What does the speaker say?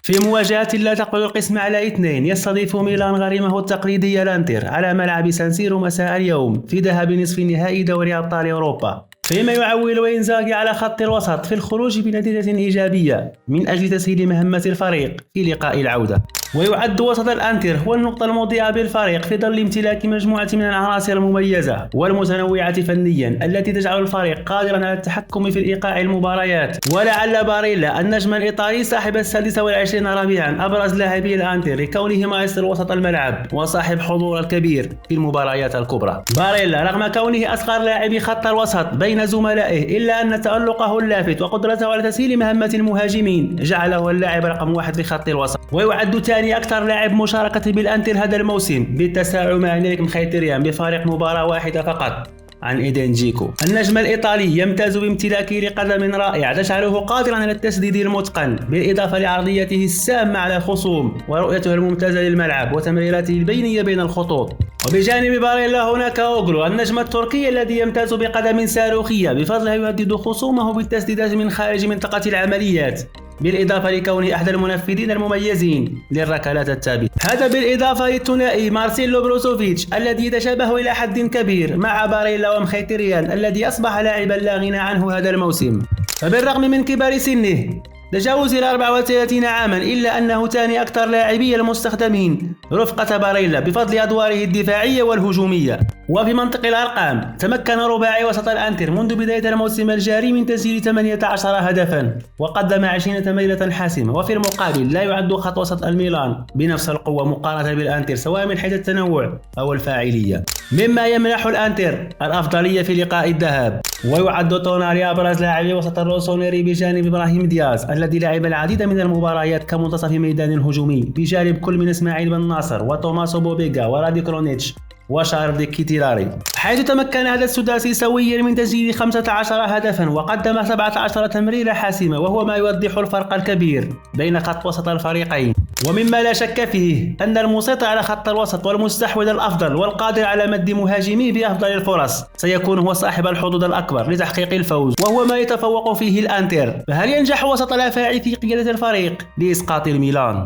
في مواجهة لا تقبل القسم على 2 يستضيف ميلان غريمه التقليدي الانتر على ملعب سانسيرو مساء اليوم في ذهاب نصف نهائي دوري أبطال أوروبا، فيما يعول إنزاغي على خط الوسط في الخروج بنتيجة إيجابية من أجل تسهيل مهمة الفريق في لقاء العودة. ويعد وسط الأنتر هو النقطة المضيئة بالفريق في ظل امتلاك مجموعة من العناصر المميزة والمتنوعة فنيا التي تجعل الفريق قادرا على التحكم في إيقاع المباريات. ولعل باريلا النجم الإيطالي صاحب 26 ربيعا أبرز لاعبي الأنتر لكونه مايسترو وسط الملعب وصاحب حضور الكبير في المباريات الكبرى. باريلا رغم كونه أصغر لاعبي خط الوسط بين زملائه إلا أن تألقه اللافت وقدرته على تسهيل مهمة المهاجمين جعله اللاعب رقم 1 في خط الوسط، ويعد ثاني أكثر لاعب مشاركة بالأنتر هذا الموسم بالتساوي مع نيريك مخيتريان بفارق مباراة واحدة فقط عن إيدين جيكو. النجم الإيطالي يمتاز بامتلاكه لقدم رائع تجعله قادرا على التسديد المتقن بالإضافة لعرضيته السامة على الخصوم ورؤيته الممتازة للملعب وتمريراته البينية بين الخطوط. وبجانب باريلا هناك أوغلو النجم التركي الذي يمتاز بقدم صاروخية بفضلها يهدد خصومه بالتسديدات من خارج منطقة العمليات، بالإضافة لكونه أحد المنفذين المميزين للركلات الثابتة. هذا بالإضافة للثنائي مارسيلو بروزوفيتش الذي يتشابه إلى حد كبير مع باريلا ومخيتريان الذي أصبح لاعبا لا غنى عنه هذا الموسم. فبالرغم من كبار سنه تجاوز 34 عاما إلا أنه ثاني أكثر لاعبي المستخدمين رفقة باريلا بفضل أدواره الدفاعية والهجومية. وفي منطق الأرقام تمكن رباعي وسط الأنتر منذ بداية الموسم الجاري من تسجيل 18 هدفا وقدم 20 تمريرة حاسمة، وفي المقابل لا يعد خط وسط الميلان بنفس القوة مقارنة بالأنتر سواء من حيث التنوع أو الفاعلية، مما يمنح الأنتر الأفضلية في لقاء الذهاب. ويعد توناري أبرز لاعبي وسط الروسونيري بجانب إبراهيم دياز الذي لعب العديد من المباريات كمنتصف ميدان هجومي بجانب كل من إسماعيل بن ناصر وتوماسو بوبيغا ورادي كرونيتش وشارل كيتيراري، حيث تمكن هذا السداسي سويا من تسجيل 15 هدفا وقدم 17 تمريرة حاسمة، وهو ما يوضح الفرق الكبير بين خط وسط الفريقين. ومما لا شك فيه أن المسيطر على خط الوسط والمستحوذ الأفضل والقادر على مد مهاجميه بأفضل الفرص سيكون هو صاحب الحظوظ الأكبر لتحقيق الفوز، وهو ما يتفوق فيه الأنتر. فهل ينجح وسط الأفاعي في قيادة الفريق لإسقاط الميلان؟